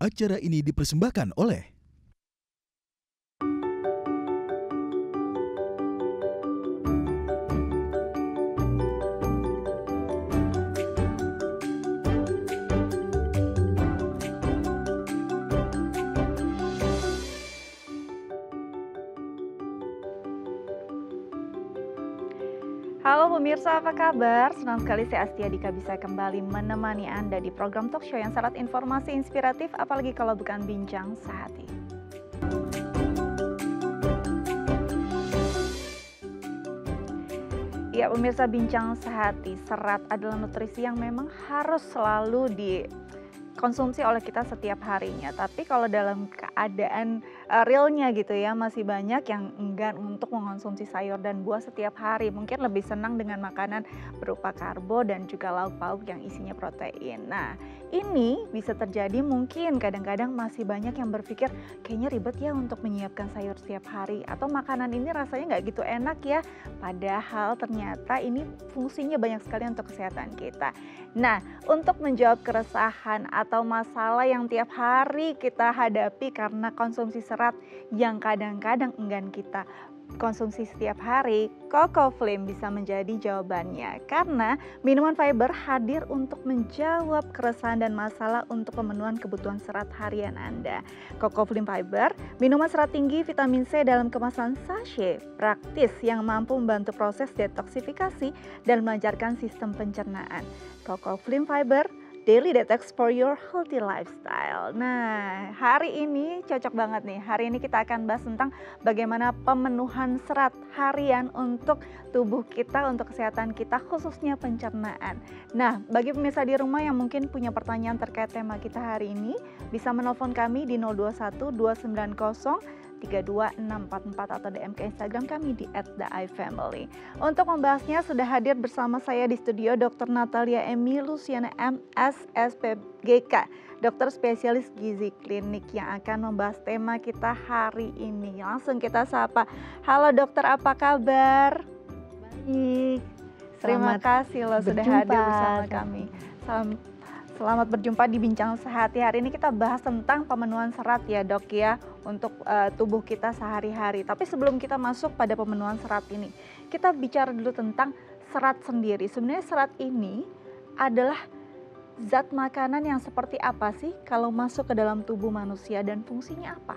Acara ini dipersembahkan oleh Halo pemirsa, apa kabar? Senang sekali saya Astia Dika bisa kembali menemani Anda di program talk show yang syarat informasi inspiratif, apalagi kalau bukan bincang sehati. Ya pemirsa, bincang sehati, serat adalah nutrisi yang memang harus selalu dikonsumsi oleh kita setiap harinya. Tapi kalau dalam keadaan realnya gitu ya, masih banyak yang enggan untuk mengonsumsi sayur dan buah setiap hari. Mungkin lebih senang dengan makanan berupa karbo dan juga lauk pauk yang isinya protein. Nah, ini bisa terjadi mungkin kadang-kadang masih banyak yang berpikir kayaknya ribet ya untuk menyiapkan sayur setiap hari, atau makanan ini rasanya nggak gitu enak ya. Padahal ternyata ini fungsinya banyak sekali untuk kesehatan kita. Nah, untuk menjawab keresahan atau masalah yang tiap hari kita hadapi karena konsumsi serat yang kadang-kadang enggan kita konsumsi setiap hari, Coco Flame bisa menjadi jawabannya. Karena minuman fiber hadir untuk menjawab keresahan dan masalah untuk pemenuhan kebutuhan serat harian Anda. Coco Flame Fiber, minuman serat tinggi vitamin C dalam kemasan sachet, praktis yang mampu membantu proses detoksifikasi dan melancarkan sistem pencernaan. Coco Flame Fiber, Daily Detox for your healthy lifestyle. Nah, hari ini cocok banget nih. Hari ini kita akan bahas tentang bagaimana pemenuhan serat harian untuk tubuh kita, untuk kesehatan kita, khususnya pencernaan. Nah, bagi pemirsa di rumah yang mungkin punya pertanyaan terkait tema kita hari ini, bisa menelpon kami di 021 290 32644 atau DM ke Instagram kami di @theifamily. Untuk membahasnya sudah hadir bersama saya di studio Dr. Natalia Emy Luciana MS SPGK, dokter spesialis gizi klinik yang akan membahas tema kita hari ini. Langsung kita sapa. Halo dokter, apa kabar? Baik. Terima kasih loh sudah hadir bersama kami. Selamat berjumpa di Bincang Sehati. Hari ini kita bahas tentang pemenuhan serat ya dok ya, untuk tubuh kita sehari-hari. Tapi sebelum kita masuk pada pemenuhan serat ini, kita bicara dulu tentang serat sendiri. Sebenarnya serat ini adalah zat makanan yang seperti apa sih kalau masuk ke dalam tubuh manusia dan fungsinya apa?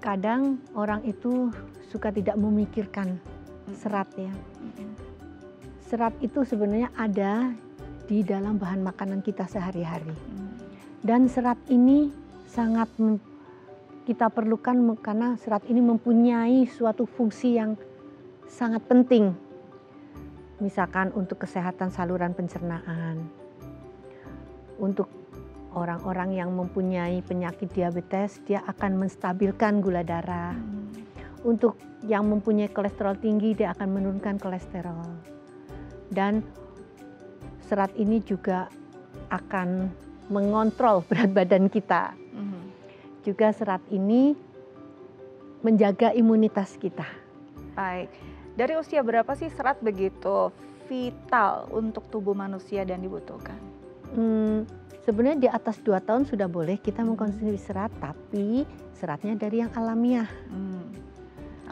Kadang orang itu suka tidak memikirkan serat ya. Serat itu sebenarnya ada di dalam bahan makanan kita sehari-hari. Dan serat ini sangat kita perlukan karena serat ini mempunyai suatu fungsi yang sangat penting. Misalkan untuk kesehatan saluran pencernaan, untuk orang-orang yang mempunyai penyakit diabetes, dia akan menstabilkan gula darah. Untuk yang mempunyai kolesterol tinggi, dia akan menurunkan kolesterol. Dan serat ini juga akan mengontrol berat badan kita. Juga serat ini menjaga imunitas kita. Baik, dari usia berapa sih serat begitu vital untuk tubuh manusia dan dibutuhkan? Sebenarnya di atas 2 tahun sudah boleh kita mengkonsumsi serat, tapi seratnya dari yang alamiah.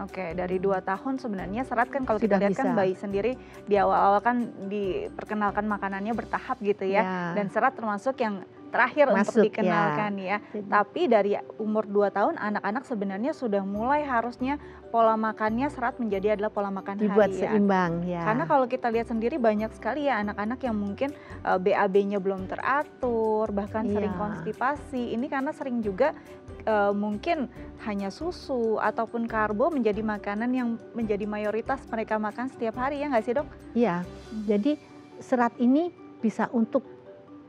Oke, dari 2 tahun sebenarnya serat kan kalau Sudah kita lihat kan bisa. bayi sendiri di awal-awal kan diperkenalkan makanannya bertahap gitu ya. Dan serat termasuk yang terakhir untuk dikenalkan ya. Tapi dari umur 2 tahun anak-anak sebenarnya sudah mulai harusnya pola makannya serat menjadi adalah pola makan Dibuat harian. seimbang ya. Karena kalau kita lihat sendiri banyak sekali ya anak-anak yang mungkin BAB-nya belum teratur, bahkan sering konstipasi. Ini karena sering juga mungkin hanya susu ataupun karbo menjadi makanan yang menjadi mayoritas mereka makan setiap hari, ya nggak sih dok? Iya, jadi serat ini bisa untuk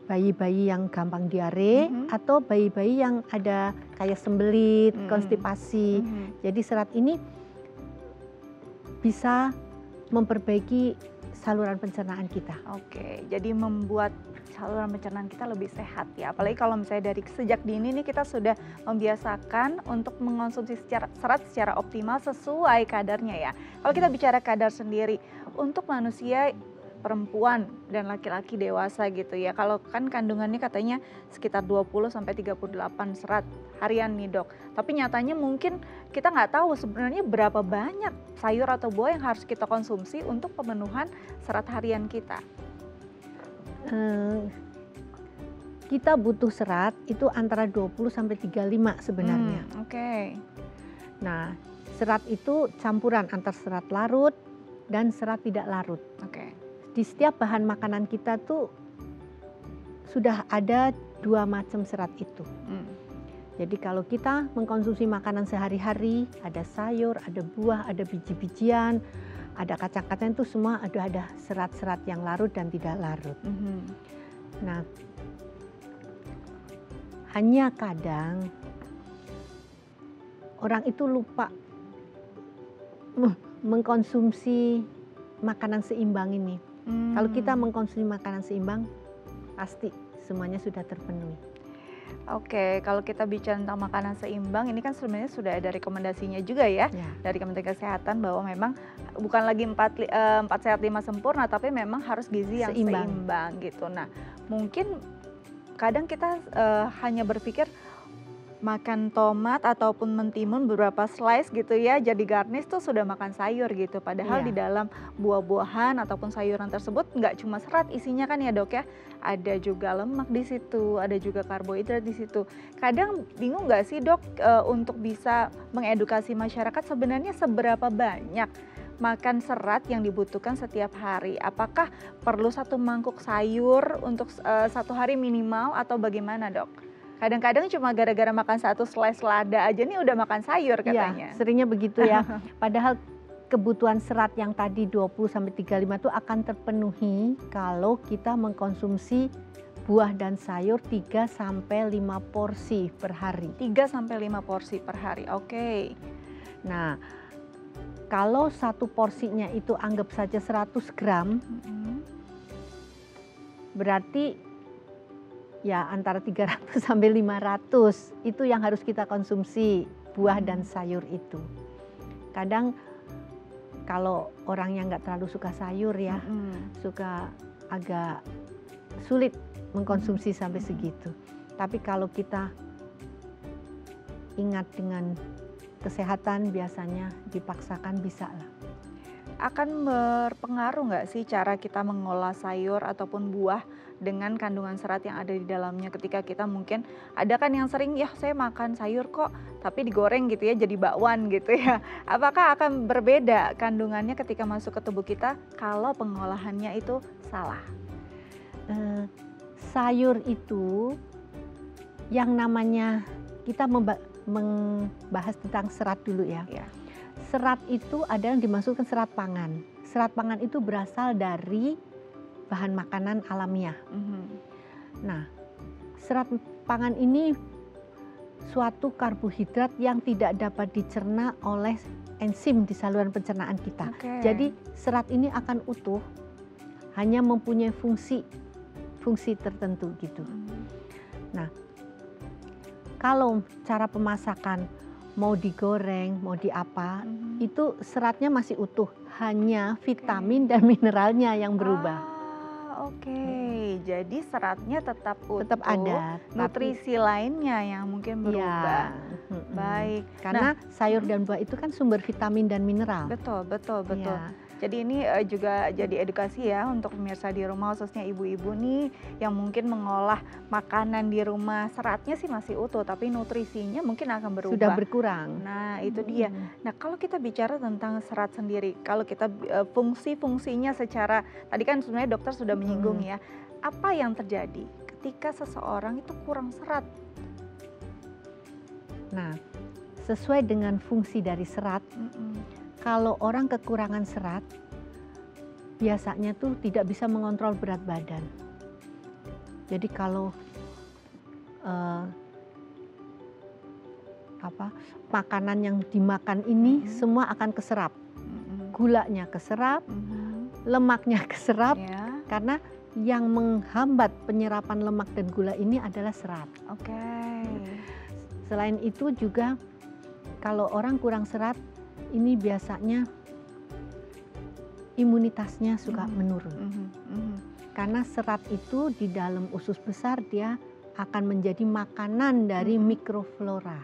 bayi-bayi yang gampang diare atau bayi-bayi yang ada kayak sembelit, konstipasi. Jadi serat ini bisa memperbaiki saluran pencernaan kita. Oke, jadi membuat saluran pencernaan kita lebih sehat ya. Apalagi kalau misalnya dari sejak dini nih kita sudah membiasakan untuk mengonsumsi serat secara optimal sesuai kadarnya ya. Kalau kita bicara kadar sendiri, untuk manusia perempuan dan laki-laki dewasa gitu ya. Kalau kan kandungannya katanya sekitar 20-38 serat harian nih dok. Tapi nyatanya mungkin kita nggak tahu sebenarnya berapa banyak sayur atau buah yang harus kita konsumsi untuk pemenuhan serat harian kita. Kita butuh serat itu antara 20-35 sebenarnya. Oke. Nah, serat itu campuran antar serat larut dan serat tidak larut. Oke. Di setiap bahan makanan kita tuh sudah ada 2 macam serat itu. Jadi kalau kita mengkonsumsi makanan sehari-hari, ada sayur, ada buah, ada biji-bijian, ada kacang-kacang, itu semua ada serat-serat yang larut dan tidak larut. Nah, hanya kadang orang itu lupa mengkonsumsi makanan seimbang ini. Kalau kita mengkonsumsi makanan seimbang, pasti semuanya sudah terpenuhi. Oke, kalau kita bicara tentang makanan seimbang, ini kan sebenarnya sudah ada rekomendasinya juga ya, dari Kementerian Kesehatan bahwa memang bukan lagi 4 sehat 5 sempurna, tapi memang harus gizi yang seimbang gitu. Nah, mungkin kadang kita hanya berpikir makan tomat ataupun mentimun beberapa slice gitu ya, jadi garnish tuh sudah makan sayur gitu. Padahal di dalam buah-buahan ataupun sayuran tersebut nggak cuma serat isinya kan ya dok ya, ada juga lemak di situ, ada juga karbohidrat di situ. Kadang bingung nggak sih dok untuk bisa mengedukasi masyarakat sebenarnya seberapa banyak makan serat yang dibutuhkan setiap hari? Apakah perlu 1 mangkuk sayur untuk 1 hari minimal atau bagaimana dok? Kadang-kadang cuma gara-gara makan 1 slice lada aja nih udah makan sayur katanya. Ya, seringnya begitu ya. Padahal kebutuhan serat yang tadi 20-35 itu akan terpenuhi kalau kita mengkonsumsi buah dan sayur 3-5 porsi per hari. 3-5 porsi per hari, oke. Nah, kalau 1 porsinya itu anggap saja 100 gram, berarti ya antara 300 sampai 500 itu yang harus kita konsumsi buah dan sayur itu. Kadang kalau orang yang nggak terlalu suka sayur ya, suka agak sulit mengkonsumsi sampai segitu. Tapi kalau kita ingat dengan kesehatan, biasanya dipaksakan bisa lah. Akan berpengaruh nggak sih cara kita mengolah sayur ataupun buah dengan kandungan serat yang ada di dalamnya ketika kita mungkin ada kan yang sering ya saya makan sayur kok tapi digoreng gitu ya jadi bakwan gitu ya. Apakah akan berbeda kandungannya ketika masuk ke tubuh kita kalau pengolahannya itu salah? Sayur itu yang namanya kita membahas tentang serat dulu ya. Serat itu ada yang dimasukkan serat pangan. Serat pangan itu berasal dari bahan makanan alamiah. Nah, serat pangan ini suatu karbohidrat yang tidak dapat dicerna oleh enzim di saluran pencernaan kita. Jadi serat ini akan utuh, hanya mempunyai fungsi tertentu gitu. Nah, kalau cara pemasakan mau digoreng, mau diapa, itu seratnya masih utuh, hanya vitamin dan mineralnya yang berubah. Jadi seratnya tetap utuh, tetap ada, nutrisi lainnya yang mungkin berubah. Baik. Karena sayur dan buah itu kan sumber vitamin dan mineral. Betul. Jadi ini juga jadi edukasi ya untuk pemirsa di rumah, khususnya ibu-ibu nih yang mungkin mengolah makanan di rumah, seratnya sih masih utuh tapi nutrisinya mungkin akan berubah. Sudah berkurang. Nah itu dia. Nah kalau kita bicara tentang serat sendiri, kalau kita fungsi-fungsinya secara, tadi kan sebenarnya dokter sudah menyinggung ya, apa yang terjadi ketika seseorang itu kurang serat? Nah sesuai dengan fungsi dari serat, kalau orang kekurangan serat, biasanya tuh tidak bisa mengontrol berat badan. Jadi kalau makanan yang dimakan ini semua akan keserap, gulanya keserap, lemaknya keserap, karena yang menghambat penyerapan lemak dan gula ini adalah serat. Selain itu juga kalau orang kurang serat, ini biasanya imunitasnya suka Mhm. menurun. Mhm. Mhm. Karena serat itu di dalam usus besar dia akan menjadi makanan dari Mhm. mikroflora.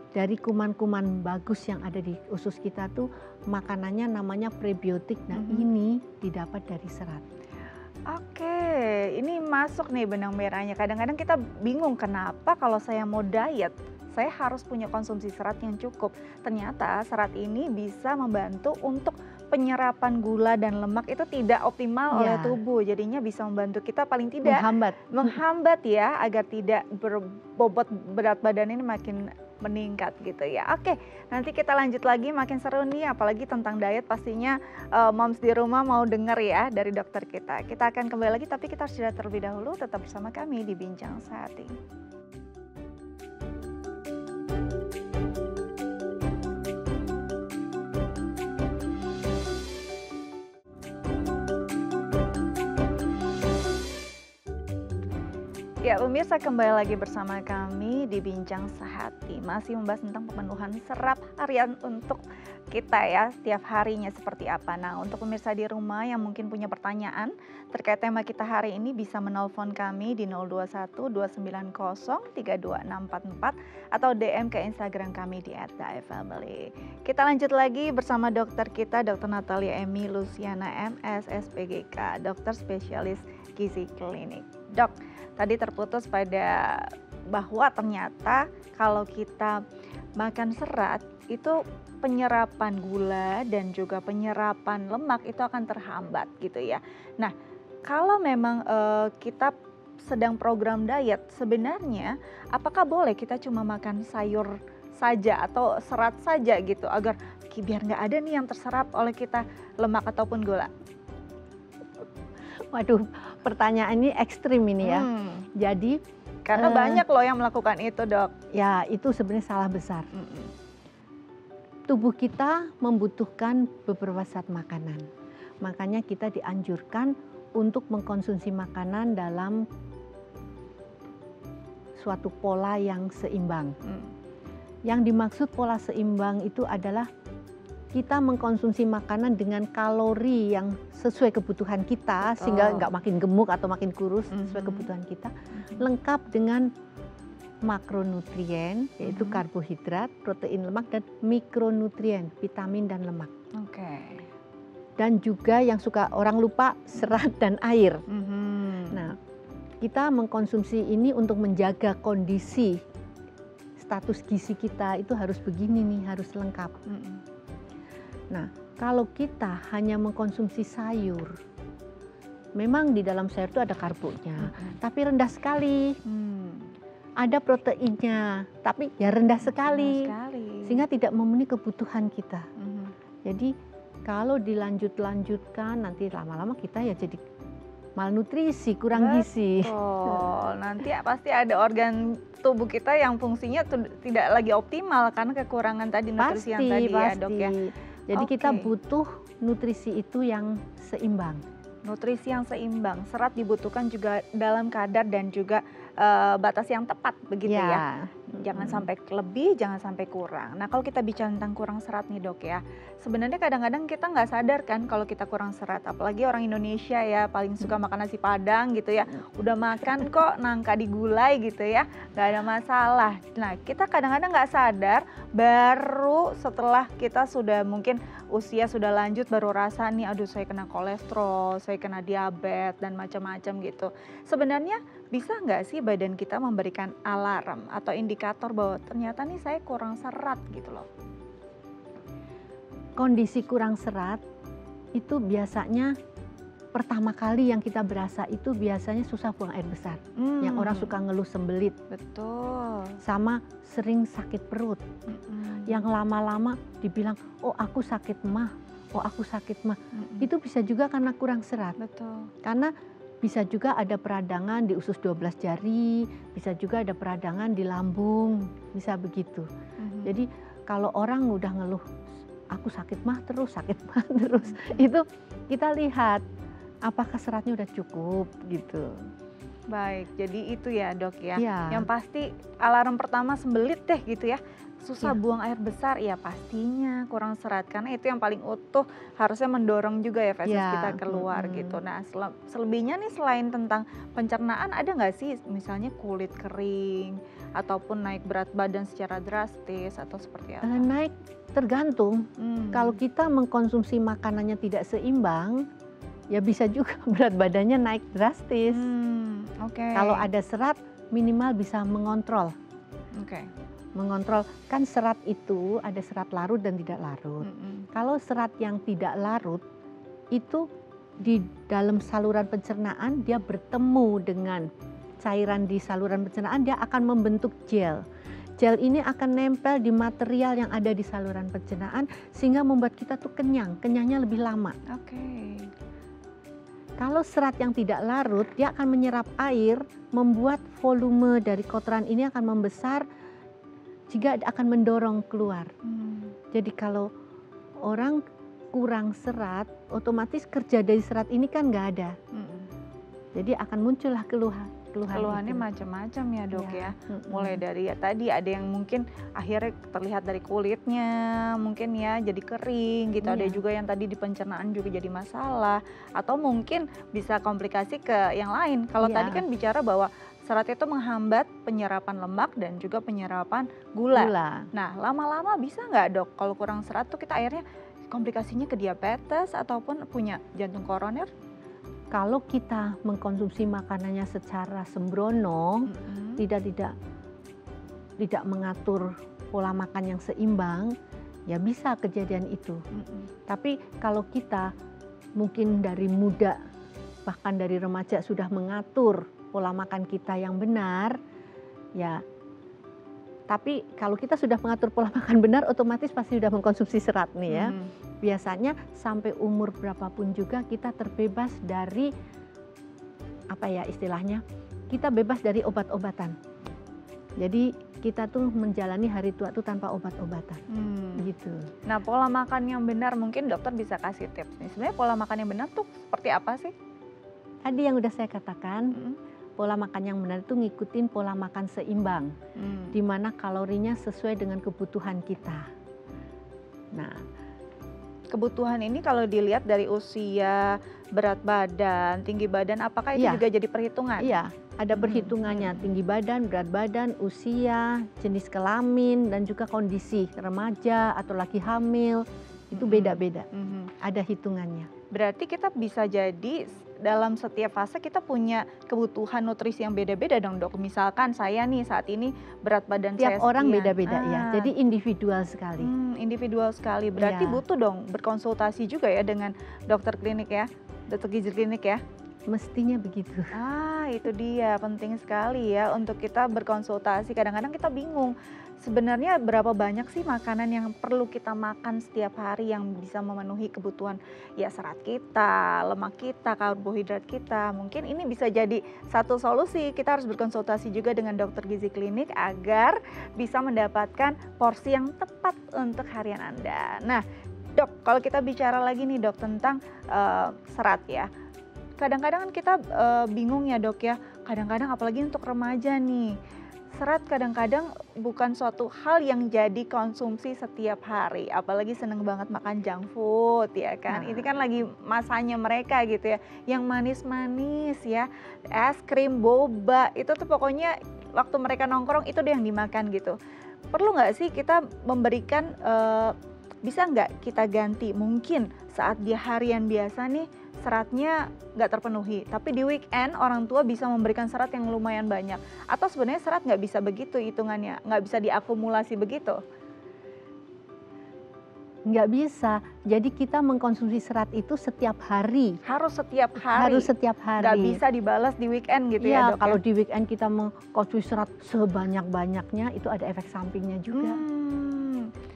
Dari kuman-kuman bagus yang ada di usus kita tuh makanannya namanya prebiotik. Nah, Mhm. ini didapat dari serat. Oke, ini masuk nih benang merahnya. Kadang-kadang kita bingung kenapa kalau saya mau diet, saya harus punya konsumsi serat yang cukup. Ternyata serat ini bisa membantu untuk penyerapan gula dan lemak itu tidak optimal oleh Ya, tubuh. Jadinya bisa membantu kita paling tidak menghambat. menghambat ya agar tidak berbobot berat badan ini makin meningkat gitu ya. Oke, nanti kita lanjut lagi makin seru nih apalagi tentang diet pastinya moms di rumah mau denger ya dari dokter kita. Kita akan kembali lagi tapi kita harus jeda terlebih dahulu. Tetap bersama kami di Bincang Sehati. Ya, pemirsa kembali lagi bersama kami di Bincang Sehati. Masih membahas tentang pemenuhan serat harian untuk kita ya, setiap harinya seperti apa. Nah, untuk pemirsa di rumah yang mungkin punya pertanyaan terkait tema kita hari ini bisa menelpon kami di 021 290 32644 atau DM ke Instagram kami di @daefamily. Kita lanjut lagi bersama dokter kita, Dr. Natalia Emy Luciana MS SPGK, dokter spesialis gizi klinik. Dok, tadi terputus pada bahwa ternyata kalau kita makan serat itu penyerapan gula dan juga penyerapan lemak itu akan terhambat gitu ya. Nah, kalau memang kita sedang program diet, sebenarnya apakah boleh kita cuma makan sayur saja atau serat saja gitu agar biar nggak ada nih yang terserap oleh kita lemak ataupun gula? Waduh, pertanyaan ini ekstrim ini ya. Jadi Karena banyak loh yang melakukan itu, Dok. ya itu sebenarnya salah besar. Mm-mm. Tubuh kita membutuhkan beberapa zat makanan. Makanya kita dianjurkan untuk mengkonsumsi makanan dalam suatu pola yang seimbang. Yang dimaksud pola seimbang itu adalah kita mengkonsumsi makanan dengan kalori yang sesuai kebutuhan kita, Betul. sehingga nggak makin gemuk atau makin kurus sesuai kebutuhan kita, lengkap dengan makronutrien yaitu karbohidrat, protein, lemak, dan mikronutrien vitamin dan lemak. Oke. Dan juga yang suka orang lupa serat dan air. Nah, kita mengkonsumsi ini untuk menjaga kondisi status gizi kita itu harus begini nih, harus lengkap. Nah, kalau kita hanya mengkonsumsi sayur, memang di dalam sayur itu ada karbonya, tapi rendah sekali. Ada proteinnya, tapi ya rendah sekali, sehingga tidak memenuhi kebutuhan kita. Jadi kalau dilanjutkan nanti lama-lama kita ya jadi malnutrisi, kurang gizi. Oh, nanti pasti ada organ tubuh kita yang fungsinya tidak lagi optimal karena kekurangan tadi nutrisi yang tadi ya, Dok ya. Jadi kita Oke. butuh nutrisi itu yang seimbang. Nutrisi yang seimbang, serat dibutuhkan juga dalam kadar dan juga batas yang tepat begitu ya. Jangan sampai lebih, jangan sampai kurang. Nah, kalau kita bicara tentang kurang serat nih, Dok ya. Sebenarnya kadang-kadang kita nggak sadar kan kalau kita kurang serat. Apalagi orang Indonesia ya paling suka makan nasi Padang gitu ya. Udah makan kok nangka digulai gitu ya, nggak ada masalah. Nah, kita kadang-kadang nggak sadar baru setelah kita sudah mungkin usia sudah lanjut baru rasa nih, aduh saya kena kolesterol, saya kena diabetes dan macam-macam gitu. Sebenarnya bisa nggak sih badan kita memberikan alarm atau indikator bahwa ternyata nih saya kurang serat gitu loh? Kondisi kurang serat itu biasanya pertama kali yang kita berasa itu biasanya susah buang air besar. Yang orang suka ngeluh sembelit. Betul. Sama sering sakit perut. Yang lama-lama dibilang, oh aku sakit mah, oh aku sakit mah. Itu bisa juga karena kurang serat. Betul. Karena bisa juga ada peradangan di usus 12 jari, bisa juga ada peradangan di lambung, bisa begitu. Jadi kalau orang udah ngeluh, aku sakit mah terus, itu kita lihat apakah seratnya udah cukup gitu. Baik, jadi itu ya, Dok ya. Iya. Yang pasti alarm pertama sembelit deh gitu ya. susah Iya. buang air besar, ya pastinya kurang serat karena itu yang paling utuh harusnya mendorong juga ya feses Ya, kita keluar gitu. Nah selebihnya nih selain tentang pencernaan ada nggak sih misalnya kulit kering ataupun naik berat badan secara drastis atau seperti apa? Naik tergantung. Kalau Hmm. kita mengkonsumsi makanannya tidak seimbang, ya bisa juga berat badannya naik drastis. Oke. Kalau ada serat, minimal bisa mengontrol. Oke. Mengontrol, kan serat itu ada serat larut dan tidak larut. Kalau serat yang tidak larut, itu di dalam saluran pencernaan dia bertemu dengan cairan di saluran pencernaan, dia akan membentuk gel. Gel ini akan nempel di material yang ada di saluran pencernaan sehingga membuat kita tuh kenyang, kenyangnya lebih lama. Oke. Kalau serat yang tidak larut, dia akan menyerap air, membuat volume dari kotoran ini akan membesar, juga akan mendorong keluar. Jadi kalau orang kurang serat, otomatis kerja dari serat ini kan nggak ada. Jadi akan muncullah Keluhannya itu. macam-macam ya dok ya. Mm-mm. Mulai dari ya tadi ada yang mungkin akhirnya terlihat dari kulitnya mungkin ya jadi kering gitu. Ada Iya. juga yang tadi di pencernaan juga jadi masalah atau mungkin bisa komplikasi ke yang lain. Kalau Iya. tadi kan bicara bahwa serat itu menghambat penyerapan lemak dan juga penyerapan gula. Nah lama-lama bisa nggak dok kalau kurang serat tuh kita akhirnya komplikasinya ke diabetes ataupun punya jantung koroner? Kalau kita mengkonsumsi makanannya secara sembrono, tidak mengatur pola makan yang seimbang, ya bisa kejadian itu. Tapi kalau kita mungkin dari muda, bahkan dari remaja sudah mengatur pola makan kita yang benar, ya. Tapi kalau kita sudah mengatur pola makan benar, otomatis pasti sudah mengkonsumsi serat nih ya. Biasanya sampai umur berapapun juga kita terbebas dari, apa ya istilahnya, kita bebas dari obat-obatan. Jadi kita tuh menjalani hari tua tuh tanpa obat-obatan, gitu. Nah pola makan yang benar mungkin dokter bisa kasih tips nih. Sebenarnya pola makan yang benar tuh seperti apa sih? Tadi yang udah saya katakan, pola makan yang benar itu ngikutin pola makan seimbang, di mana kalorinya sesuai dengan kebutuhan kita. Nah, kebutuhan ini kalau dilihat dari usia, berat badan, tinggi badan, apakah itu Iya. juga jadi perhitungan? iya, ada perhitungannya, tinggi badan, berat badan, usia, jenis kelamin, dan juga kondisi remaja atau lagi hamil, itu beda-beda, ada hitungannya. Berarti kita bisa jadi dalam setiap fase kita punya kebutuhan nutrisi yang beda-beda dong dok. Misalkan saya nih saat ini berat badan saya Tiap orang sekian. beda-beda ya, jadi individual sekali. Individual sekali, berarti Iya. butuh dong berkonsultasi juga ya dengan dokter klinik ya, dokter gizi klinik ya. Mestinya begitu. Itu dia, penting sekali ya untuk kita berkonsultasi. Kadang-kadang kita bingung, sebenarnya berapa banyak sih makanan yang perlu kita makan setiap hari yang bisa memenuhi kebutuhan ya serat kita, lemak kita, karbohidrat kita. Mungkin ini bisa jadi satu solusi, kita harus berkonsultasi juga dengan dokter gizi klinik agar bisa mendapatkan porsi yang tepat untuk harian Anda. Nah dok, kalau kita bicara lagi nih dok tentang serat ya. Kadang-kadang kan kita bingung ya dok ya, kadang-kadang apalagi untuk remaja nih, serat kadang-kadang bukan suatu hal yang jadi konsumsi setiap hari, apalagi seneng banget makan junk food ya kan, ini kan lagi masanya mereka gitu ya, yang manis-manis ya, es krim, boba, itu tuh pokoknya waktu mereka nongkrong itu deh yang dimakan gitu. Perlu nggak sih kita memberikan, bisa nggak kita ganti mungkin saat dia harian biasa nih, seratnya nggak terpenuhi, tapi di weekend orang tua bisa memberikan serat yang lumayan banyak. Atau sebenarnya serat nggak bisa begitu hitungannya, nggak bisa diakumulasi begitu? Nggak bisa, jadi kita mengkonsumsi serat itu setiap hari. Harus setiap hari? Harus setiap hari. Nggak bisa dibalas di weekend gitu ya dok? Kalau di weekend kita mengkonsumsi serat sebanyak-banyaknya, itu ada efek sampingnya juga.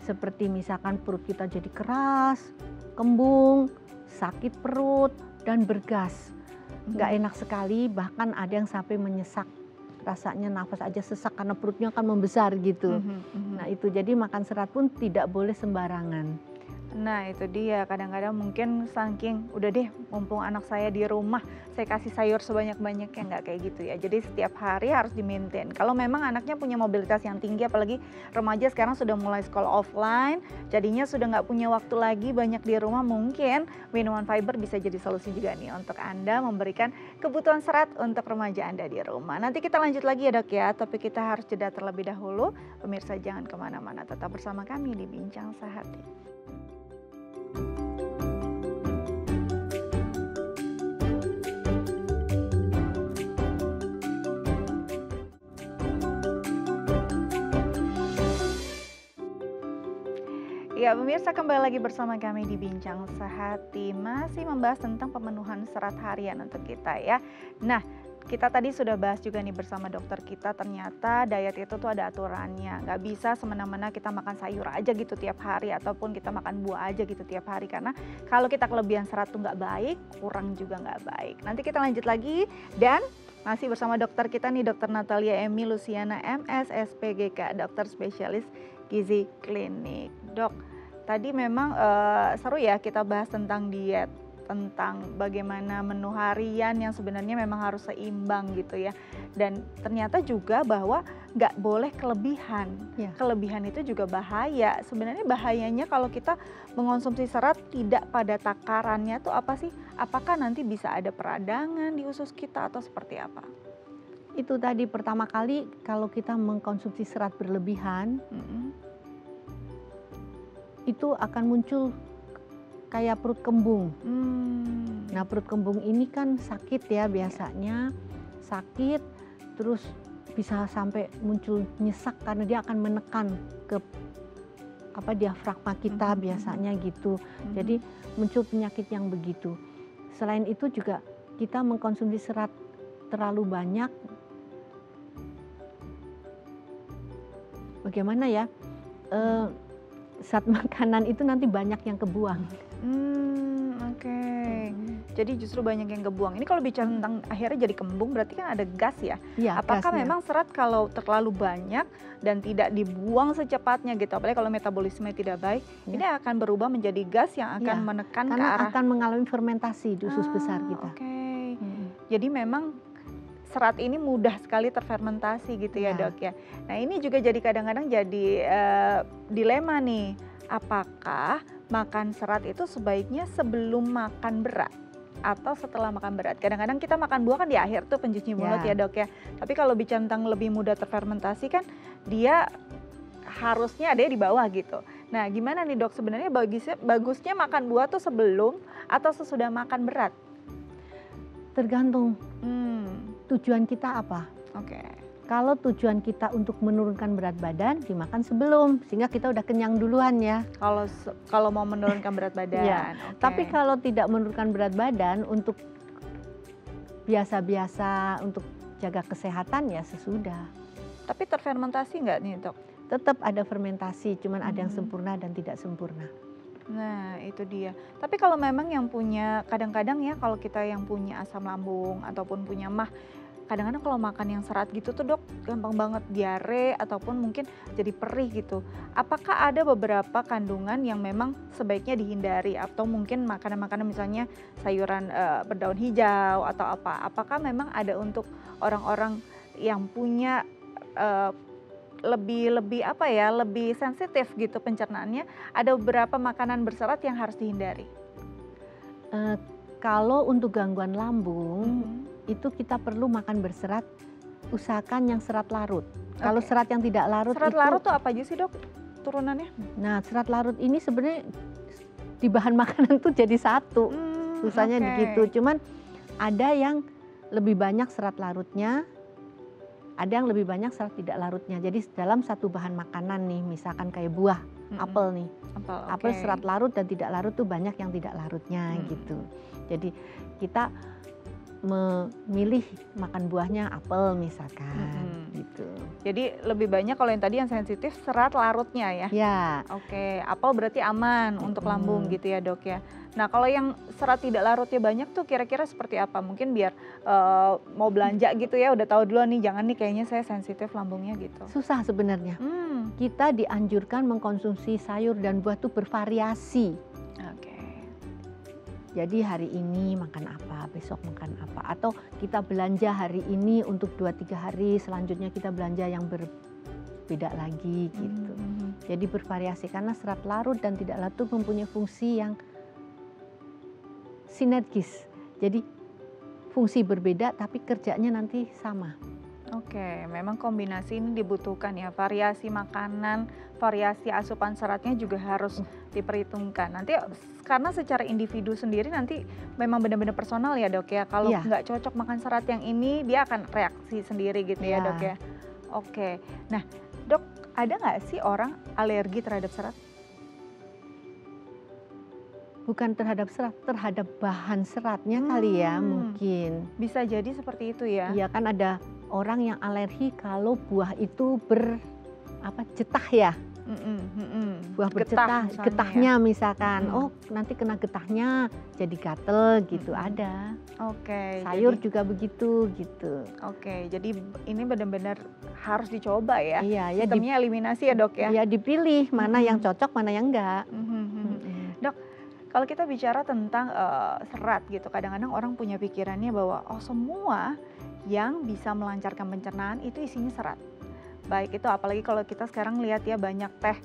Seperti misalkan perut kita jadi keras, kembung, sakit perut, dan bergas. Nggak enak sekali, bahkan ada yang sampai menyesak. Rasanya nafas aja sesak karena perutnya akan membesar gitu. Nah itu jadi makan serat pun tidak boleh sembarangan. Nah itu dia, kadang-kadang mungkin saking udah deh mumpung anak saya di rumah, saya kasih sayur sebanyak-banyaknya, nggak kayak gitu ya. Jadi setiap hari harus di-maintain. Kalau memang anaknya punya mobilitas yang tinggi, apalagi remaja sekarang sudah mulai sekolah offline, jadinya sudah nggak punya waktu lagi banyak di rumah, mungkin minuman fiber bisa jadi solusi juga nih untuk Anda memberikan kebutuhan serat untuk remaja Anda di rumah. Nanti kita lanjut lagi ya dok ya, tapi kita harus jeda terlebih dahulu. Pemirsa jangan kemana-mana, tetap bersama kami di Bincang Sehati. Ya pemirsa, kembali lagi bersama kami di Bincang Sehati, masih membahas tentang pemenuhan serat harian untuk kita ya. Nah kita tadi sudah bahas juga nih bersama dokter kita, ternyata diet itu tuh ada aturannya. Nggak bisa semena-mena kita makan sayur aja gitu tiap hari, ataupun kita makan buah aja gitu tiap hari. Karena kalau kita kelebihan serat tuh nggak baik, kurang juga nggak baik. Nanti kita lanjut lagi dan masih bersama dokter kita nih, Dr. Natalia Emy Luciana MS SPGK, dokter spesialis gizi klinik. Dok, tadi memang seru ya kita bahas tentang diet, tentang bagaimana menu harian yang sebenarnya memang harus seimbang gitu ya. Dan ternyata juga bahwa nggak boleh kelebihan. Ya. Kelebihan itu juga bahaya. Sebenarnya bahayanya kalau kita mengonsumsi serat tidak pada takarannya tuh apa sih? Apakah nanti bisa ada peradangan di usus kita atau seperti apa? Itu tadi pertama kali kalau kita mengkonsumsi serat berlebihan, itu akan muncul kayak perut kembung. Nah perut kembung ini kan sakit ya biasanya, sakit terus bisa sampai muncul nyesak karena dia akan menekan ke diafragma kita biasanya gitu. Jadi muncul penyakit yang begitu. Selain itu juga kita mengkonsumsi serat terlalu banyak. Bagaimana ya? Saat makanan itu nanti banyak yang kebuang. Oke. Jadi justru banyak yang kebuang. Ini kalau bicara tentang akhirnya jadi kembung, berarti kan ada gas ya? Ya, apakah gasnya. memang serat kalau terlalu banyak dan tidak dibuang secepatnya gitu, apalagi kalau metabolisme tidak baik, ini akan berubah menjadi gas yang akan menekan ke arah, akan mengalami fermentasi di usus besar kita. Oke. Jadi memang serat ini mudah sekali terfermentasi gitu ya dok ya. Nah ini juga jadi kadang-kadang jadi dilema nih, apakah makan serat itu sebaiknya sebelum makan berat atau setelah makan berat? Kadang-kadang kita makan buah kan di akhir tuh pencuci mulut ya dok ya. Tapi kalau bicara tentang lebih mudah terfermentasi kan dia harusnya ada di bawah gitu. Nah gimana nih dok, sebenarnya bagusnya makan buah tuh sebelum atau sesudah makan berat? Tergantung tujuan kita apa. Oke. Kalau tujuan kita untuk menurunkan berat badan, dimakan sebelum, sehingga kita udah kenyang duluan ya. Kalau mau menurunkan berat badan. Ya. Tapi kalau tidak menurunkan berat badan, untuk biasa-biasa, untuk jaga kesehatan ya sesudah. Tapi terfermentasi nggak nih dok? Tetap ada fermentasi, cuman ada yang sempurna dan tidak sempurna. Nah itu dia. Tapi kalau memang yang punya, kadang-kadang ya kalau kita yang punya asam lambung ataupun punya MAH, kadang-kadang kalau makan yang serat gitu tuh dok gampang banget diare ataupun mungkin jadi perih gitu. Apakah ada beberapa kandungan yang memang sebaiknya dihindari, atau mungkin makanan-makanan misalnya sayuran berdaun hijau atau apa? Apakah memang ada untuk orang-orang yang punya lebih sensitif gitu pencernaannya, ada beberapa makanan berserat yang harus dihindari? Kalau untuk gangguan lambung itu kita perlu makan berserat, usahakan yang serat larut. Kalau serat yang tidak larut, serat larut tuh apa aja sih dok turunannya? Nah serat larut ini sebenarnya di bahan makanan tuh jadi satu, susahnya begitu. Cuman ada yang lebih banyak serat larutnya, ada yang lebih banyak serat tidak larutnya. Jadi dalam satu bahan makanan nih, misalkan kayak buah, apel nih, apel serat larut dan tidak larut tuh banyak yang tidak larutnya gitu. Jadi kita memilih makan buahnya apel misalkan gitu. Jadi lebih banyak kalau yang tadi yang sensitif serat larutnya ya. Ya. Oke, apel berarti aman untuk lambung gitu ya dok ya. Nah kalau yang serat tidak larutnya banyak tuh kira-kira seperti apa? Mungkin biar mau belanja gitu ya udah tahu dulu nih, jangan nih kayaknya saya sensitif lambungnya gitu. Susah sebenarnya. Kita dianjurkan mengkonsumsi sayur dan buah tuh bervariasi. Oke. Jadi hari ini makan apa, besok makan apa. Atau kita belanja hari ini untuk 2-3 hari, selanjutnya kita belanja yang berbeda lagi gitu. Jadi bervariasi karena serat larut dan tidak larut mempunyai fungsi yang sinergis. Jadi fungsi berbeda tapi kerjanya nanti sama. Oke, memang kombinasi ini dibutuhkan ya, variasi makanan, variasi asupan seratnya juga harus diperhitungkan. Nanti karena secara individu sendiri nanti memang benar-benar personal ya dok ya, kalau nggak cocok makan serat yang ini dia akan reaksi sendiri gitu ya dok ya. Oke, nah dok ada nggak sih orang alergi terhadap serat? Bukan terhadap serat, terhadap bahan seratnya kali ya mungkin. Bisa jadi seperti itu ya? Iya kan ada orang yang alergi kalau buah itu getah ya. Buah bergetah, getahnya ya? Misalkan, oh nanti kena getahnya jadi gatel gitu ada. Oke. Sayur jadi, juga begitu gitu. Oke, jadi ini benar-benar harus dicoba ya. Iya, sistemnya eliminasi ya dok ya. Iya dipilih mana yang cocok mana yang enggak. Dok, kalau kita bicara tentang serat gitu, kadang-kadang orang punya pikirannya bahwa oh semua yang bisa melancarkan pencernaan itu isinya serat. Baik itu apalagi kalau kita sekarang lihat ya banyak teh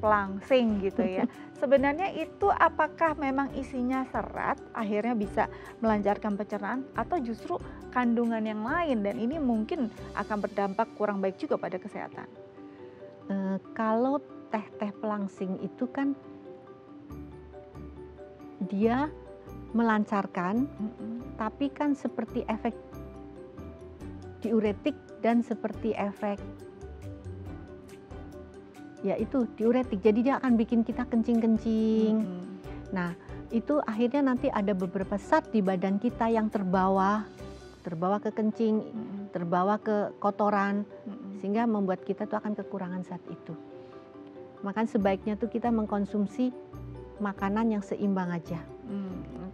pelangsing gitu ya. Sebenarnya itu apakah memang isinya serat akhirnya bisa melancarkan pencernaan atau justru kandungan yang lain dan ini mungkin akan berdampak kurang baik juga pada kesehatan? Kalau teh pelangsing itu kan dia melancarkan, tapi kan seperti efek diuretik dan seperti efek yaitu diuretik, jadi dia akan bikin kita kencing-kencing. Nah itu akhirnya nanti ada beberapa zat di badan kita yang terbawa ke kencing, terbawa ke kotoran, sehingga membuat kita tuh akan kekurangan zat itu. Makanya sebaiknya tuh kita mengkonsumsi makanan yang seimbang aja.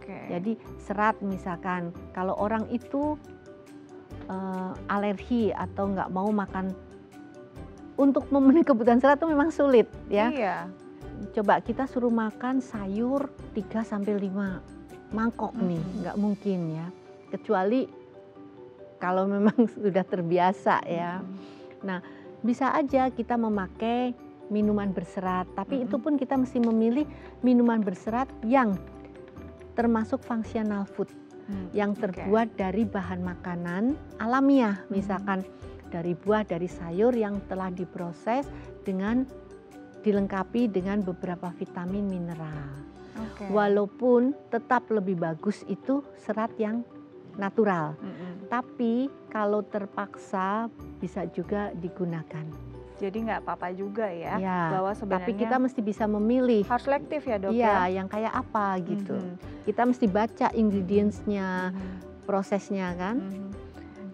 Jadi serat misalkan, kalau orang itu alergi atau nggak mau makan, untuk memenuhi kebutuhan serat itu memang sulit ya. Iya. Coba kita suruh makan sayur 3-5 mangkok nih, nggak mungkin ya. Kecuali kalau memang sudah terbiasa ya. Nah bisa aja kita memakai minuman berserat, tapi itu pun kita mesti memilih minuman berserat yang termasuk functional food, yang terbuat dari bahan makanan alamiah, misalkan dari buah, dari sayur yang telah diproses dengan dilengkapi dengan beberapa vitamin mineral. Walaupun tetap lebih bagus itu serat yang natural, tapi kalau terpaksa bisa juga digunakan. Jadi nggak apa-apa juga ya, bahwa sebenarnya tapi kita mesti bisa memilih. Harus selektif ya dok ya? Yang kayak apa gitu. Kita mesti baca ingredients-nya, prosesnya kan.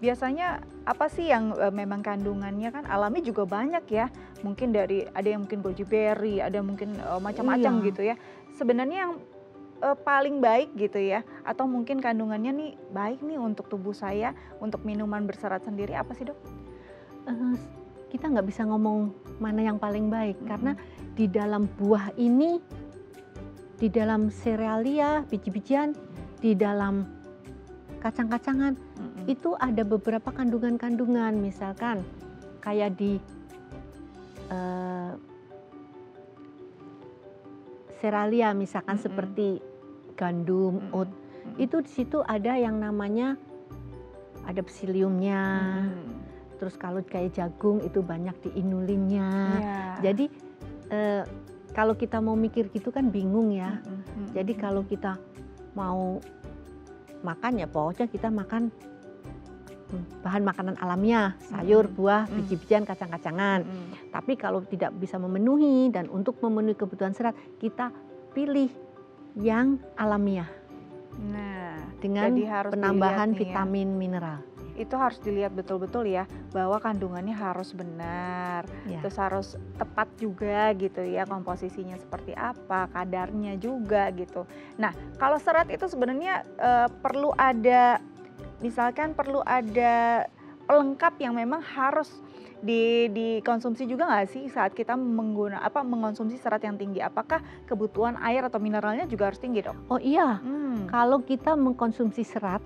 Biasanya apa sih yang memang kandungannya kan alami juga banyak ya. Mungkin dari ada yang mungkin goji berry, ada mungkin macam-macam gitu ya. Sebenarnya yang paling baik gitu ya, atau mungkin kandungannya nih baik nih untuk tubuh saya, untuk minuman berserat sendiri apa sih dok? Kita nggak bisa ngomong mana yang paling baik, karena di dalam buah ini, di dalam serealia, biji-bijian, di dalam kacang-kacangan, itu ada beberapa kandungan-kandungan, misalkan kayak di serealia, misalkan seperti gandum, oat, itu di situ ada yang namanya ada psylliumnya. Terus kalau kayak jagung itu banyak di inulinnya. Jadi kalau kita mau mikir gitu kan bingung ya. Jadi kalau kita mau makan ya pokoknya kita makan bahan makanan alamiah, sayur, buah, biji-bijian, kacang-kacangan. Tapi kalau tidak bisa memenuhi dan untuk memenuhi kebutuhan serat, kita pilih yang alamiah. Nah, dengan Jadi harus penambahan dilihat nih ya. vitamin mineral. Itu harus dilihat betul-betul ya, bahwa kandungannya harus benar, Ya. terus harus tepat juga gitu ya, komposisinya seperti apa, kadarnya juga gitu. Nah, kalau serat itu sebenarnya perlu ada, misalkan perlu ada pelengkap yang memang harus dikonsumsi juga nggak sih saat kita mengonsumsi serat yang tinggi? Apakah kebutuhan air atau mineralnya juga harus tinggi, Dok? Oh iya, Hmm. kalau kita mengkonsumsi serat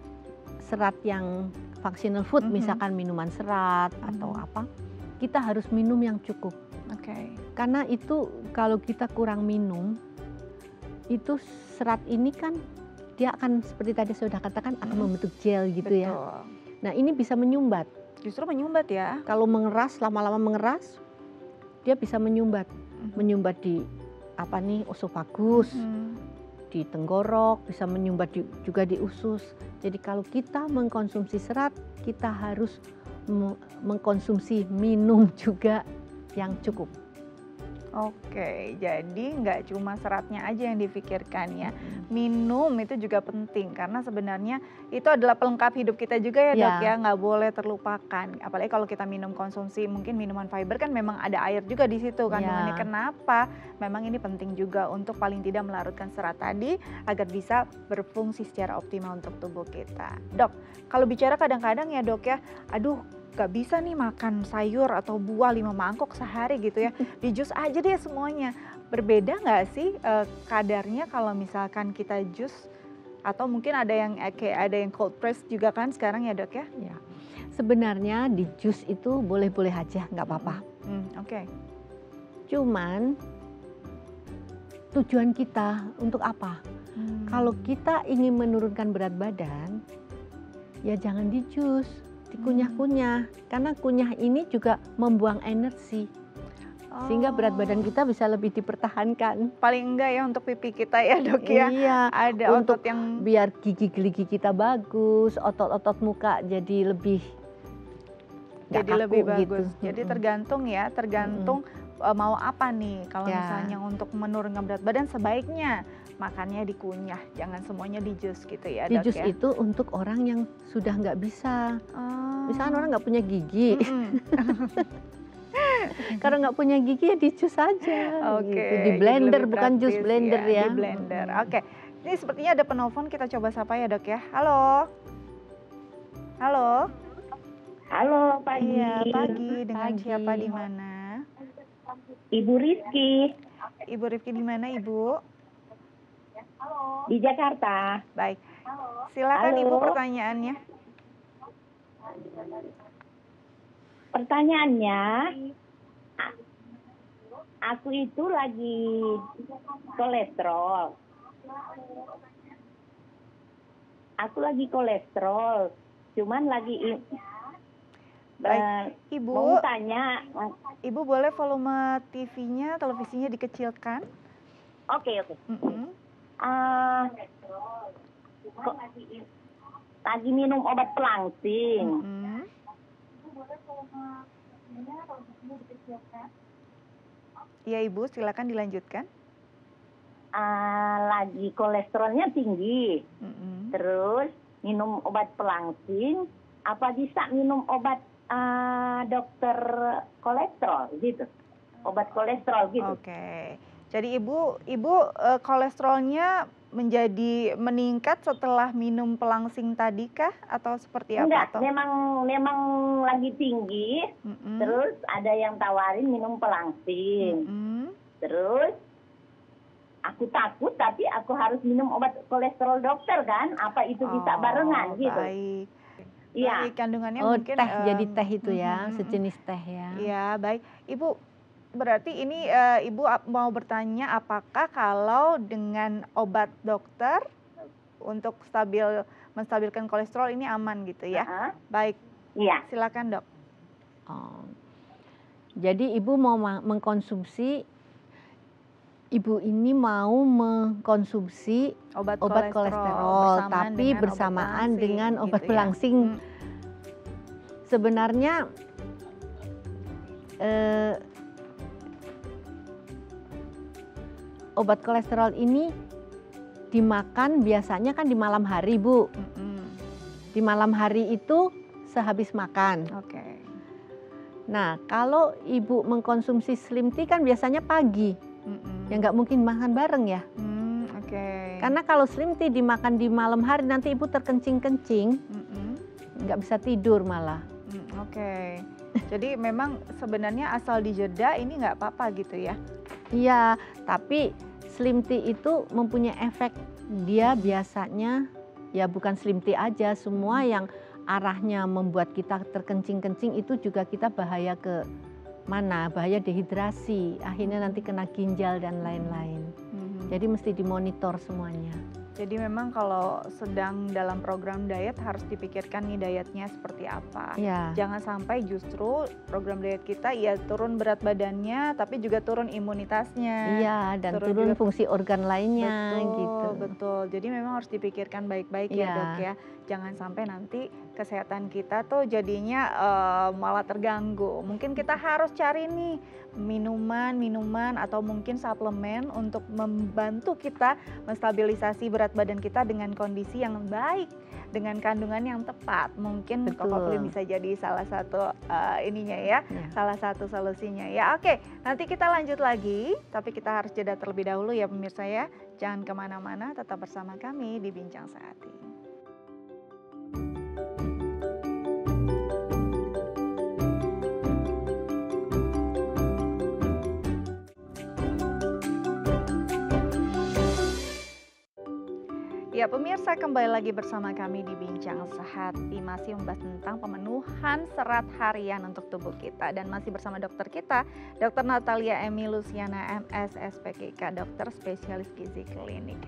yang functional food, Mhm. misalkan minuman serat atau apa, kita harus minum yang cukup. Oke. Karena itu kalau kita kurang minum, itu serat ini kan dia akan seperti tadi saya sudah katakan akan membentuk gel gitu ya. Betul. Nah ini bisa menyumbat. Justru menyumbat ya. Kalau mengeras, lama-lama mengeras, dia bisa menyumbat. Menyumbat di osofagus, di tenggorok, bisa menyumbat juga di usus. Jadi kalau kita mengkonsumsi serat, kita harus mengkonsumsi minum juga yang cukup. Oke, jadi nggak cuma seratnya aja yang difikirkan ya. Minum itu juga penting karena sebenarnya itu adalah pelengkap hidup kita juga ya, Dok ya, nggak boleh terlupakan. Apalagi kalau kita minum konsumsi mungkin minuman fiber kan memang ada air juga di situ kandungannya. Kenapa? Memang ini penting juga untuk paling tidak melarutkan serat tadi agar bisa berfungsi secara optimal untuk tubuh kita. Dok, kalau bicara kadang-kadang ya, Dok ya, aduh gak bisa nih makan sayur atau buah 5 mangkok sehari gitu ya, di jus aja deh semuanya. Berbeda nggak sih kadarnya kalau misalkan kita jus, atau mungkin ada yang cold press juga kan sekarang ya, Dok ya? Ya, sebenarnya di jus itu boleh-boleh aja, nggak apa-apa. Oke. Cuman tujuan kita untuk apa? Kalau kita ingin menurunkan berat badan, ya jangan di jus, dikunyah-kunyah, karena kunyah ini juga membuang energi, sehingga berat badan kita bisa lebih dipertahankan. Paling enggak ya untuk pipi kita ya, Dok ya. Iya, ada untuk otot yang biar gigi kita bagus, otot-otot muka jadi lebih bagus. gitu. Jadi tergantung ya, mau apa nih. Kalau misalnya untuk menurunkan berat badan sebaiknya makannya dikunyah, jangan semuanya di jus gitu ya, Di Dok jus ya. itu untuk orang yang sudah nggak bisa. Misalkan orang nggak punya gigi. Kalau nggak punya gigi ya di jus aja. Oke, gitu. Di blender, bukan jus blender ya. Di blender. Oke. Ini sepertinya ada penelpon, kita coba sapa ya, Dok ya. Halo. Halo. Halo, pagi. Iya, pagi. Dengan Pagi. siapa di mana? Ibu Rizky Ibu Rifki di mana, Ibu? di Jakarta. Baik. Silakan Halo. Ibu pertanyaannya. Pertanyaannya, aku itu lagi kolesterol. Cuman lagi Baik, Ibu. mau tanya. Ibu boleh volume TV-nya, televisinya dikecilkan? Oke. Kok lagi minum obat pelangsing. Iya, Ibu, silakan dilanjutkan. Lagi kolesterolnya tinggi. Terus minum obat pelangsing. Apa bisa minum obat dokter kolesterol gitu? Obat kolesterol gitu. Oke. Jadi Ibu kolesterolnya menjadi meningkat setelah minum pelangsing tadi kah atau seperti apa? Enggak, atau? memang lagi tinggi. Terus ada yang tawarin minum pelangsing. Terus aku takut, tapi aku harus minum obat kolesterol dokter kan? Apa itu bisa barengan gitu? Baik. Iya. Kandungannya mungkin teh, jadi teh itu ya, sejenis teh ya. Iya, baik. Ibu, berarti ini Ibu mau bertanya apakah kalau dengan obat dokter untuk menstabilkan kolesterol ini aman gitu ya? Baik. Iya. Silakan, Dok. Jadi Ibu mau mengkonsumsi, Ibu ini mau mengkonsumsi obat kolesterol tapi bersamaan dengan obat pelangsing. Sebenarnya obat kolesterol ini dimakan biasanya kan di malam hari, Bu. Di malam hari itu sehabis makan. Oke. Nah, kalau Ibu mengkonsumsi slim tea kan biasanya pagi. Ya nggak mungkin makan bareng ya. Oke. Karena kalau slim tea dimakan di malam hari nanti Ibu terkencing-kencing, nggak bisa tidur malah. Oke. Jadi memang sebenarnya asal dijeda ini nggak apa-apa gitu ya? Iya, tapi slim tea itu mempunyai efek, dia biasanya ya bukan slim tea aja, semua yang arahnya membuat kita terkencing-kencing itu juga kita bahaya ke mana, bahaya dehidrasi, akhirnya nanti kena ginjal dan lain-lain. Jadi mesti dimonitor semuanya. Jadi memang kalau sedang dalam program diet harus dipikirkan nih dietnya seperti apa. Ya. Jangan sampai justru program diet kita ya turun berat badannya tapi juga turun imunitasnya. Iya, dan turun fungsi organ lainnya gitu. Betul. Jadi memang harus dipikirkan baik-baik ya Dok ya. Jangan sampai nanti kesehatan kita tuh jadinya malah terganggu. Mungkin kita harus cari nih minuman atau mungkin suplemen untuk membantu kita menstabilisasi berat badan kita dengan kondisi yang baik, dengan kandungan yang tepat. Mungkin Kokoplim bisa jadi salah satu ininya ya, salah satu solusinya ya. Oke, nanti kita lanjut lagi, tapi kita harus jeda terlebih dahulu ya pemirsa ya. Jangan kemana-mana, tetap bersama kami di Bincang Sehati. Ya pemirsa, kembali lagi bersama kami di Bincang Sehati, masih membahas tentang pemenuhan serat harian untuk tubuh kita. Dan masih bersama dokter kita, Dr. Natalia Emy Luciana MS SPKK, dokter spesialis gizi klinik.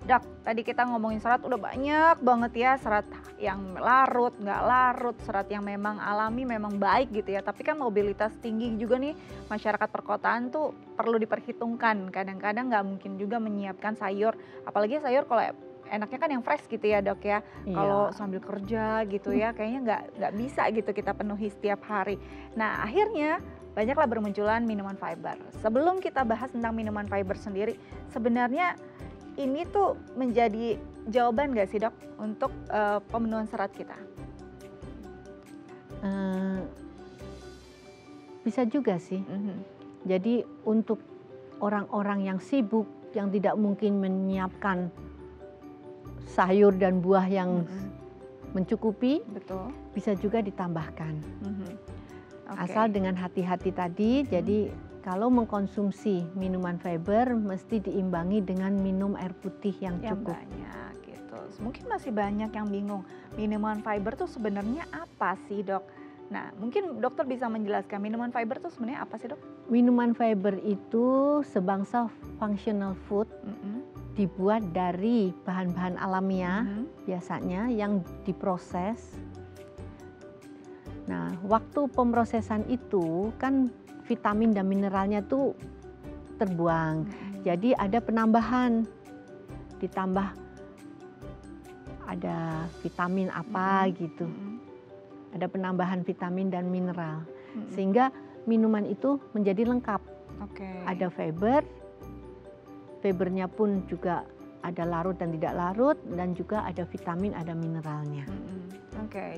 Dok, tadi kita ngomongin serat udah banyak banget ya, serat yang larut, nggak larut, serat yang memang alami, memang baik gitu ya. Tapi kan mobilitas tinggi juga nih, masyarakat perkotaan tuh perlu diperhitungkan. Kadang-kadang nggak mungkin juga menyiapkan sayur, apalagi sayur kalau enaknya kan yang fresh gitu ya Dok ya. Kalau sambil kerja gitu ya kayaknya nggak bisa gitu kita penuhi setiap hari. Nah akhirnya banyaklah bermunculan minuman fiber. Sebelum kita bahas tentang minuman fiber sendiri, sebenarnya ini tuh menjadi jawaban nggak sih Dok untuk pemenuhan serat kita? Bisa juga sih. Jadi untuk orang-orang yang sibuk, yang tidak mungkin menyiapkan sayur dan buah yang mencukupi, bisa juga ditambahkan. Asal dengan hati-hati tadi. Jadi kalau mengkonsumsi minuman fiber mesti diimbangi dengan minum air putih yang cukup. Banyak gitu. Mungkin masih banyak yang bingung minuman fiber tuh sebenarnya apa sih Dok? Nah mungkin dokter bisa menjelaskan minuman fiber tuh sebenarnya apa sih Dok? Minuman fiber itu sebangsa functional food. Dibuat dari bahan-bahan alamiah biasanya yang diproses. Nah, waktu pemrosesan itu kan vitamin dan mineralnya tuh terbuang. Jadi ada penambahan, ditambah ada vitamin apa gitu. Ada penambahan vitamin dan mineral. Sehingga minuman itu menjadi lengkap. Ada fiber, fibernya pun juga ada larut dan tidak larut, dan juga ada vitamin, ada mineralnya.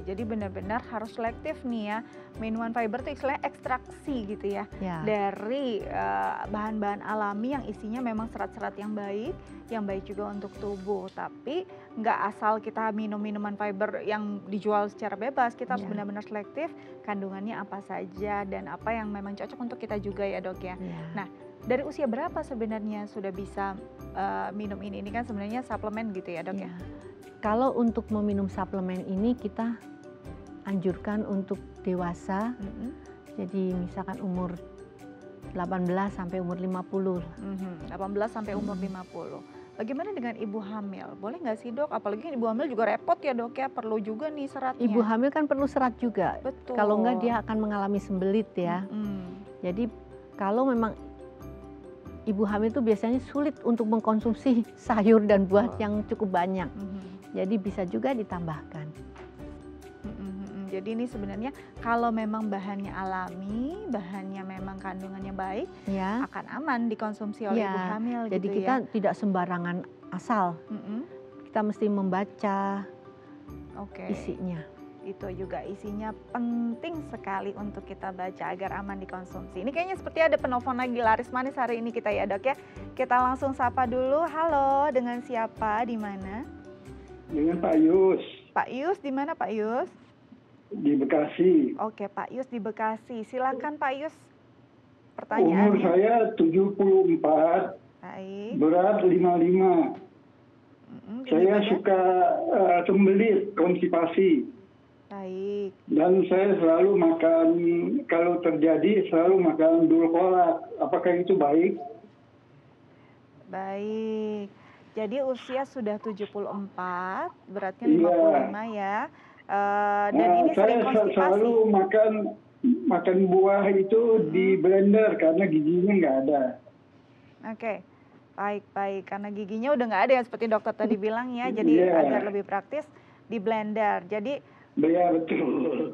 Jadi benar-benar harus selektif nih ya. Minuman fiber itu istilahnya ekstraksi gitu ya. Dari bahan-bahan alami yang isinya memang serat-serat yang baik juga untuk tubuh. Tapi nggak asal kita minum minuman fiber yang dijual secara bebas, kita harus benar-benar selektif kandungannya apa saja dan apa yang memang cocok untuk kita juga ya Dok ya. Nah, dari usia berapa sebenarnya sudah bisa minum ini? Ini kan sebenarnya suplemen gitu ya Dok ya? Kalau untuk meminum suplemen ini kita anjurkan untuk dewasa. Jadi misalkan umur 18 sampai umur 50. 18 sampai umur 50. Bagaimana dengan ibu hamil? Boleh nggak sih Dok? Apalagi ibu hamil juga repot ya Dok ya, perlu juga nih seratnya. Ibu hamil kan perlu serat juga. Betul. Kalau enggak dia akan mengalami sembelit ya. Jadi kalau memang ibu hamil itu biasanya sulit untuk mengkonsumsi sayur dan buah yang cukup banyak. Jadi bisa juga ditambahkan. Jadi ini sebenarnya kalau memang bahannya alami, bahannya memang kandungannya baik, akan aman dikonsumsi oleh ibu hamil. Jadi gitu kita ya. tidak sembarangan asal. Kita mesti membaca isinya. Itu juga isinya penting sekali untuk kita baca agar aman dikonsumsi. Ini kayaknya seperti ada penelpon lagi laris manis hari ini kita ya dok ya. Kita langsung sapa dulu. Halo, dengan siapa? Di mana? Dengan Pak Yus. Pak Yus, di mana Pak Yus? Di Bekasi. Oke, Pak Yus di Bekasi. Silakan Pak Yus. Umur Pertanyaannya. saya 74, Baik. berat 55. Saya suka sembelit, konstipasi. Baik. Dan saya selalu makan, kalau terjadi selalu makan dulkolak. Apakah itu baik? Baik. Jadi usia sudah 74, beratnya Iya. 55 ya. Dan ini saya sering konstipasi. selalu makan buah itu di blender karena giginya nggak ada. Oke. Baik. Karena giginya udah nggak ada ya seperti dokter tadi bilang ya. Jadi Iya. agar lebih praktis di blender. Jadi Ya betul.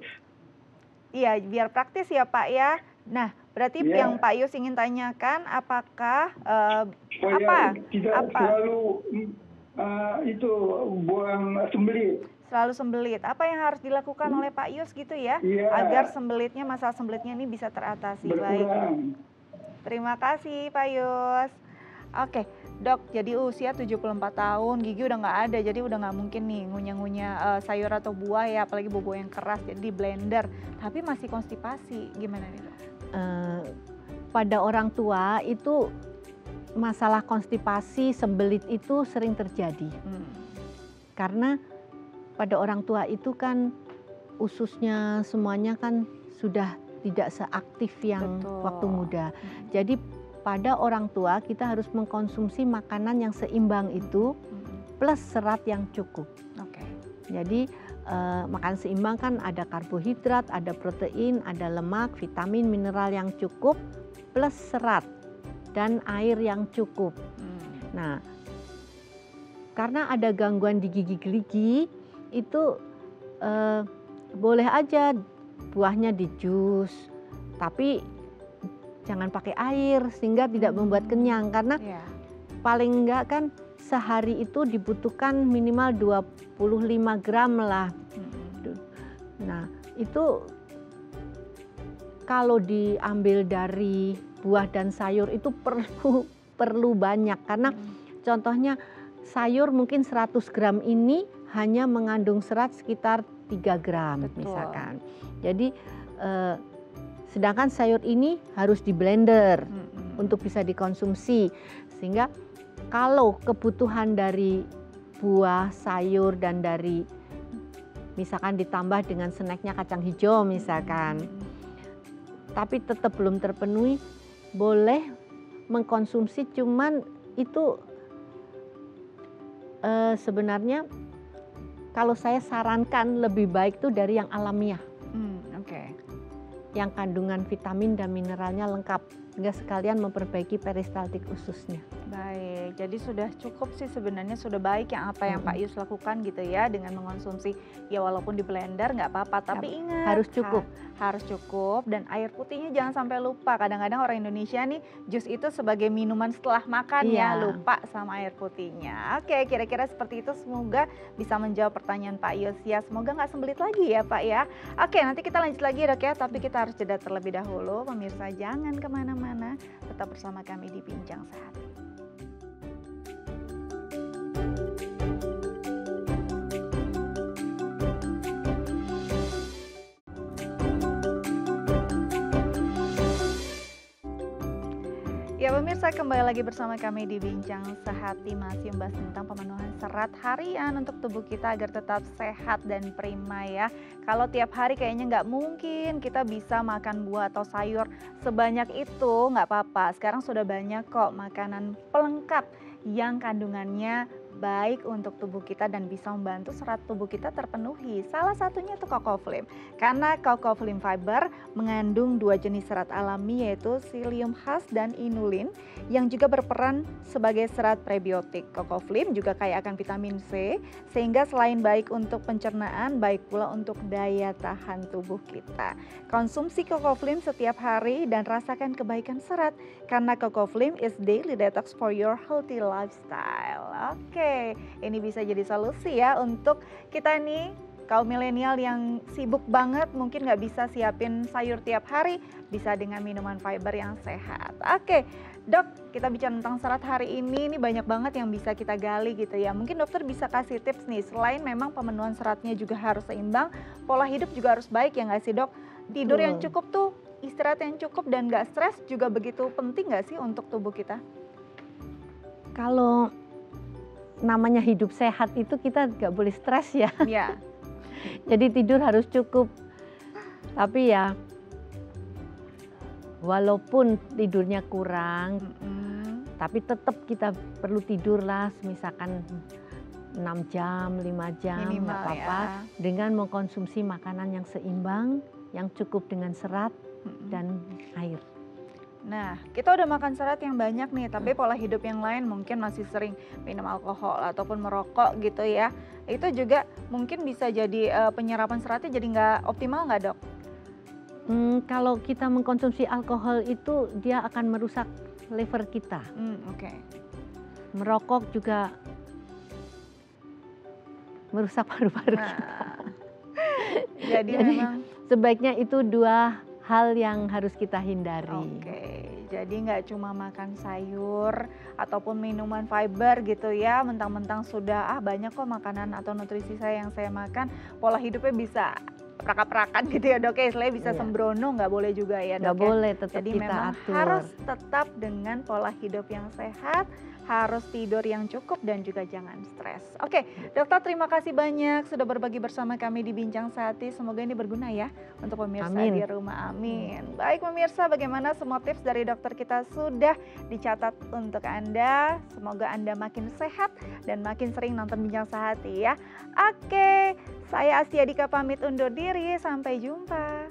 iya biar praktis ya Pak ya. Nah berarti Iya. yang Pak Yus ingin tanyakan apakah Supaya tidak apa? selalu itu buang sembelit. Selalu sembelit. Apa yang harus dilakukan oleh Pak Yus gitu ya? Iya. Agar masalah sembelitnya ini bisa teratasi. Baik. Berkurang. Terima kasih Pak Yus. Oke, dok, jadi usia 74 tahun, gigi udah nggak ada, jadi udah nggak mungkin nih ngunyah-ngunyah sayur atau buah ya, apalagi buah yang keras, jadi di blender. Tapi masih konstipasi, gimana nih dok? Pada orang tua itu masalah konstipasi, sembelit itu sering terjadi. Karena pada orang tua itu kan ususnya semuanya kan sudah tidak seaktif yang Betul. waktu muda. Jadi pada orang tua kita harus mengkonsumsi makanan yang seimbang itu plus serat yang cukup. Oke. Jadi makan seimbang kan ada karbohidrat, ada protein, ada lemak, vitamin, mineral yang cukup plus serat dan air yang cukup. Nah, karena ada gangguan di gigi itu boleh aja buahnya di jus, tapi jangan pakai air sehingga tidak membuat kenyang karena Iya. paling enggak kan sehari itu dibutuhkan minimal 25 gram lah. Nah, itu kalau diambil dari buah dan sayur itu perlu banyak karena contohnya sayur mungkin 100 gram ini hanya mengandung serat sekitar 3 gram. Betul. Misalkan. Jadi sedangkan sayur ini harus di blender untuk bisa dikonsumsi sehingga kalau kebutuhan dari buah, sayur dan dari misalkan ditambah dengan snacknya kacang hijau misalkan, tapi tetap belum terpenuhi, boleh mengkonsumsi cuman itu sebenarnya kalau saya sarankan lebih baik tuh dari yang alamiah. Oke. Yang kandungan vitamin dan mineralnya lengkap sehingga sekalian memperbaiki peristaltik ususnya. Baik, jadi sudah cukup sih sebenarnya, sudah baik yang apa yang Pak Yus lakukan gitu ya dengan mengonsumsi ya walaupun di blender nggak apa-apa, tapi ingat Harus cukup. harus cukup dan air putihnya jangan sampai lupa. Kadang-kadang orang Indonesia nih jus itu sebagai minuman setelah makan ya, Iya. lupa sama air putihnya. Oke, kira-kira seperti itu, semoga bisa menjawab pertanyaan Pak Yus ya. Semoga nggak sembelit lagi ya Pak ya. Oke, nanti kita lanjut lagi dok ya, tapi kita harus jeda terlebih dahulu. Pemirsa jangan kemana-mana, tetap bersama kami di Bincang Sehat. Ya pemirsa, kembali lagi bersama kami di Bincang Sehat, masih membahas tentang pemenuhan serat harian untuk tubuh kita agar tetap sehat dan prima ya. Kalau tiap hari kayaknya nggak mungkin kita bisa makan buah atau sayur sebanyak itu, nggak apa-apa. Sekarang sudah banyak kok makanan pelengkap yang kandungannya baik untuk tubuh kita dan bisa membantu serat tubuh kita terpenuhi. Salah satunya itu Cocoflim. Karena Cocoflim Fiber mengandung 2 jenis serat alami yaitu psyllium husk dan inulin yang juga berperan sebagai serat prebiotik. Cocoflim juga kaya akan vitamin C sehingga selain baik untuk pencernaan, baik pula untuk daya tahan tubuh kita. Konsumsi Cocoflim setiap hari dan rasakan kebaikan serat karena Cocoflim is daily detox for your healthy lifestyle. Oke, ini bisa jadi solusi ya untuk kita nih kaum milenial yang sibuk banget, mungkin nggak bisa siapin sayur tiap hari, bisa dengan minuman fiber yang sehat. Oke, Dok, kita bicara tentang serat hari ini banyak banget yang bisa kita gali gitu ya. Mungkin dokter bisa kasih tips nih, selain memang pemenuhan seratnya juga harus seimbang, pola hidup juga harus baik ya nggak sih Dok? Tidur yang cukup tuh, istirahat yang cukup dan nggak stres juga begitu penting nggak sih untuk tubuh kita? Kalau namanya hidup sehat itu kita nggak boleh stres ya. Iya. Jadi tidur harus cukup. Tapi ya walaupun tidurnya kurang, tapi tetap kita perlu tidur lah, misalkan 6 jam, 5 jam, Minimal nggak apa-apa. ya. Dengan mengkonsumsi makanan yang seimbang, yang cukup dengan serat dan air. Nah, kita udah makan serat yang banyak nih, tapi pola hidup yang lain mungkin masih sering minum alkohol ataupun merokok gitu ya. Itu juga mungkin bisa jadi penyerapan seratnya jadi nggak optimal nggak Dok? Kalau kita mengkonsumsi alkohol itu dia akan merusak liver kita. Oke. Merokok juga merusak paru-paru kita. Nah, jadi memang sebaiknya itu dua hal yang harus kita hindari. Oke, jadi nggak cuma makan sayur ataupun minuman fiber gitu ya, mentang-mentang sudah banyak kok makanan atau nutrisi saya yang saya makan, pola hidupnya bisa perak-perakan gitu ya Dok, istilahnya bisa sembrono, nggak boleh juga ya Dok. Nggak boleh, tetap jadi kita memang atur. harus tetap dengan pola hidup yang sehat, harus tidur yang cukup dan juga jangan stres. Oke, Dokter terima kasih banyak sudah berbagi bersama kami di Bincang Sehati. Semoga ini berguna ya untuk pemirsa di rumah. Amin. Baik pemirsa, bagaimana semua tips dari dokter kita sudah dicatat untuk Anda. Semoga Anda makin sehat dan makin sering nonton Bincang Sehati ya. Oke, saya Astia Dika pamit undur diri. Sampai jumpa.